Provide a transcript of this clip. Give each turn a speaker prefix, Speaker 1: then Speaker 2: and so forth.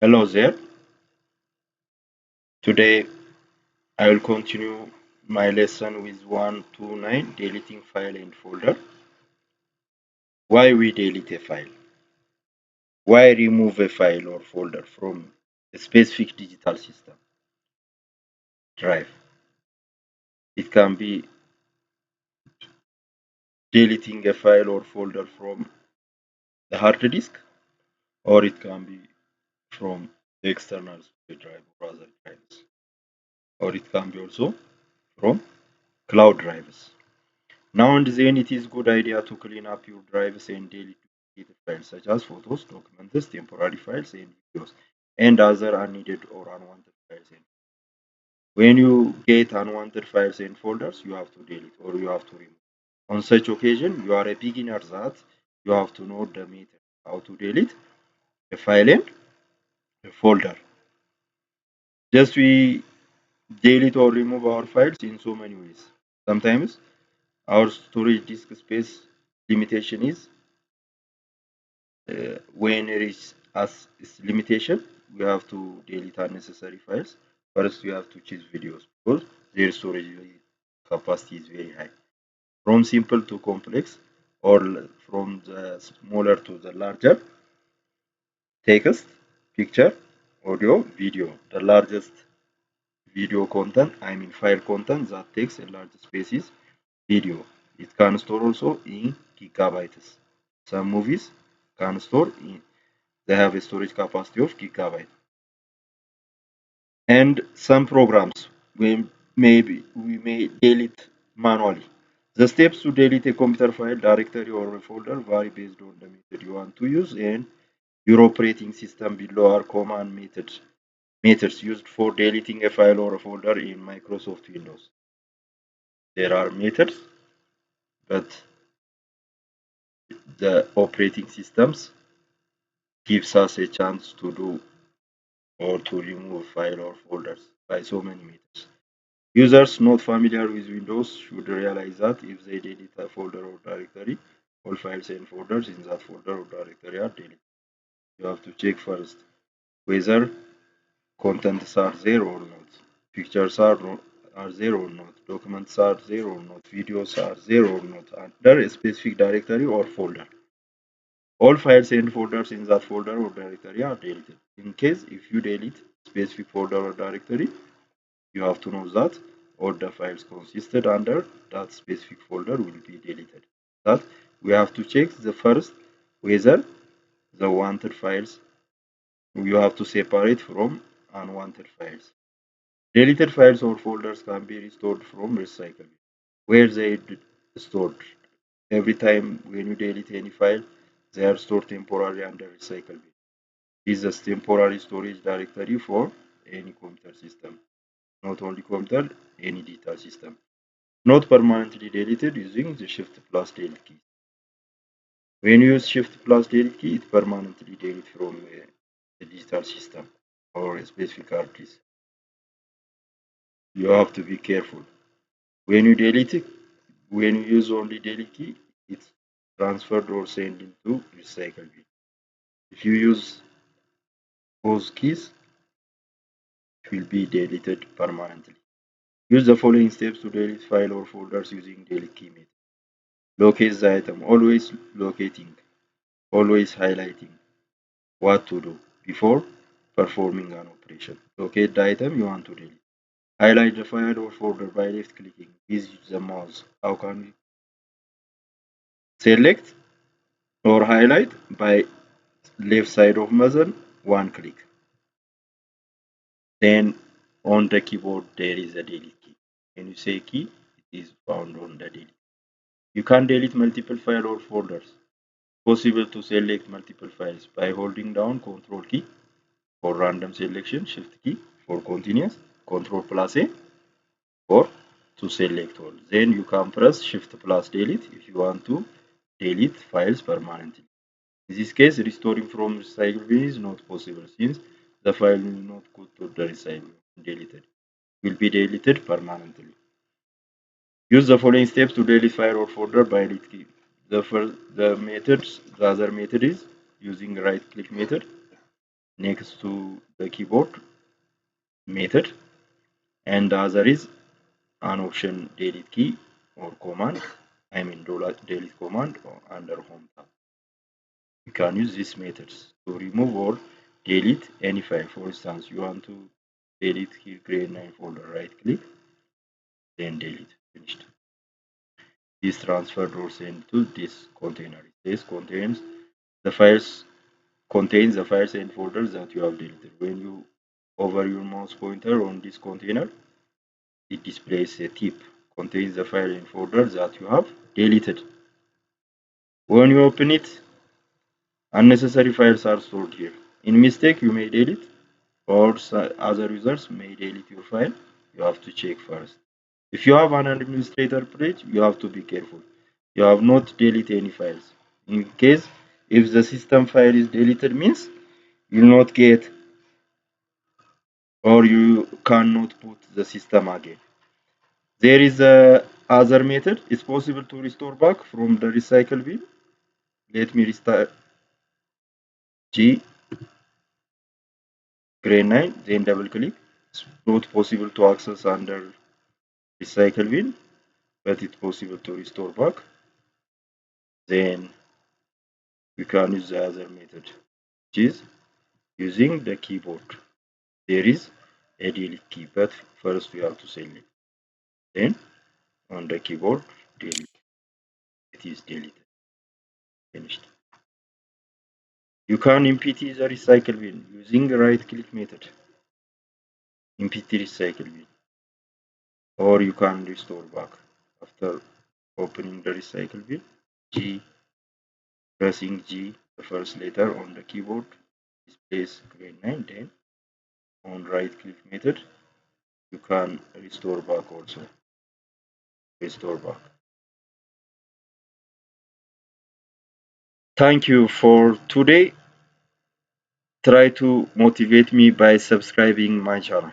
Speaker 1: Hello there. Today I will continue my lesson with 129 deleting file and folder. Why we delete a file? Why remove a file or folder from a specific digital system drive? It can be deleting a file or folder from the hard disk, or it can be from the external storage drive or other drives, or it can be also from cloud drives. Now and then it is good idea to clean up your drives and delete deleted files such as photos, documents, temporary files, and videos, and other unneeded or unwanted files. And when you get unwanted files and folders, you have to delete or you have to remove. On such occasion, you are a beginner that you have to know the method how to delete a file and a folder. Just we delete or remove our files in so many ways. Sometimes our storage disk space limitation is when it is as its limitation, we have to delete unnecessary files. First, we have to choose videos because their storage capacity is very high. From simple to complex, or from the smaller to the larger, text, picture, audio, video. The largest video content, I mean file content that takes a large space is video. It can store also in gigabytes. Some movies can store in they have a storage capacity of gigabyte. And some programs we may delete manually. The steps to delete a computer file, directory, or a folder vary based on the method you want to use, and your operating system below are common methods used for deleting a file or a folder in Microsoft Windows. There are methods, but the operating systems gives us a chance to do or to remove file or folders by so many methods. Users not familiar with Windows should realize that if they delete a folder or directory, all files and folders in that folder or directory are deleted. You have to check first whether contents are there or not, pictures are there or not, documents are there or not, videos are there or not under a specific directory or folder. All files and folders in that folder or directory are deleted. In case if you delete specific folder or directory, you have to know that all the files consisted under that specific folder will be deleted. That we have to check the first whether the wanted files you have to separate from unwanted files. Deleted files or folders can be restored from recycle bin, where they stored. Every time when you delete any file, they are stored temporarily under recycle bin. This is a temporary storage directory for any computer system, not only computer, any digital system. Not permanently deleted using the Shift plus delete key. When you use Shift plus delete key, it permanently deletes from a digital system or a specific hard disk. You have to be careful. When you delete it, when you use only delete key, it's transferred or sent into recycle bin. If you use both keys, it will be deleted permanently. Use the following steps to delete file or folders using delete key method. Locate the item, always locating, always highlighting what to do before performing an operation. Locate the item you want to delete. Highlight the file or folder by left clicking. Use the mouse. How can we select or highlight by left side of mouse, one click. Then on the keyboard there is a delete key. When you say key, it is found on the delete. You can delete multiple files or folders. Possible to select multiple files by holding down Ctrl key for random selection, Shift key for continuous, Ctrl plus A or to select all. Then you can press Shift plus delete if you want to delete files permanently. In this case, restoring from recycle bin is not possible since the file will not go to the recycle deleted. Will be deleted permanently. Use the following steps to delete file or folder by right click. The other method is using right click method. next to the keyboard method, and the other is an option delete key or command. I mean delete command or under home tab. You can use these methods to remove or delete any file. For instance, you want to delete here grade 9 folder, right click, then delete, finished. This transferred or sent to this container. This contains the files and folders that you have deleted. When you hover your mouse pointer on this container, it displays a tip, contains the file and folders that you have deleted. When you open it, unnecessary files are stored here. In mistake, you may delete, or other users may delete your file. You have to check first. If you have an administrator page, you have to be careful. You have not deleted any files. In case if the system file is deleted means you will not get or you cannot put the system again. There is a other method. It's possible to restore back from the recycle bin. Let me restart G grade 9, then double click. It's not possible to access under recycle bin, but it's possible to restore back. Then you can use the other method, which is using the keyboard. There is a delete key, but first we have to select. Then on the keyboard, delete. It is deleted. Finished. You can empty the recycle bin using the right click method. Empty recycle bin. Or you can restore back after opening the recycle bin. G, pressing G, the first letter on the keyboard, displays grade 9. Then on right click method, you can restore back also. Restore back. Thank you for today. Try to motivate me by subscribing my channel.